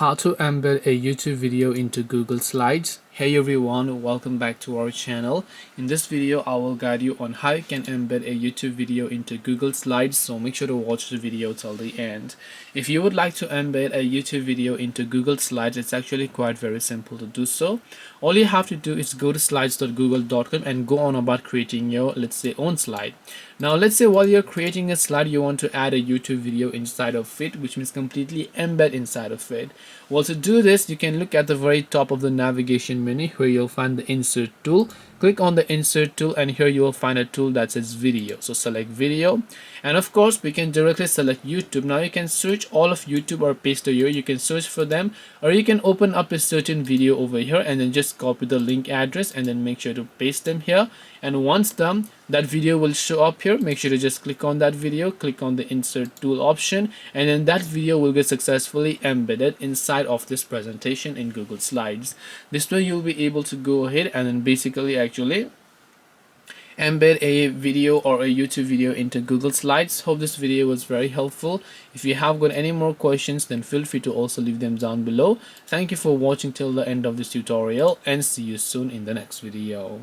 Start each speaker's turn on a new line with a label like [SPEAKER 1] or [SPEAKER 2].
[SPEAKER 1] How to embed a YouTube video into Google Slides. Hey everyone, welcome back to our channel. In this video I will guide you on how you can embed a YouTube video into Google Slides, so make sure to watch the video till the end. If you would like to embed a YouTube video into Google Slides, it's actually quite very simple to do so. All you have to do is go to slides.google.com and go on about creating your, let's say, own slide. Now let's say while you're creating a slide you want to add a YouTube video inside of it, which means completely embed inside of it. Well, to do this you can look at the very top of the navigation menu where you'll find the insert tool. Click on the insert tool and here you will find a tool that says video, so select video, and of course we can directly select YouTube. Now you can search all of YouTube or paste it here, you can search for them, or you can open up a certain video over here and then just copy the link address and then make sure to paste them here, and once done that video will show up here. Make sure to just click on that video, click on the insert tool option, and then that video will get successfully embedded inside of this presentation in Google Slides. This way you'll be able to go ahead and then basically actually embed a video or a YouTube video into Google Slides. Hope this video was very helpful. If you have got any more questions, then feel free to also leave them down below. Thank you for watching till the end of this tutorial and see you soon in the next video.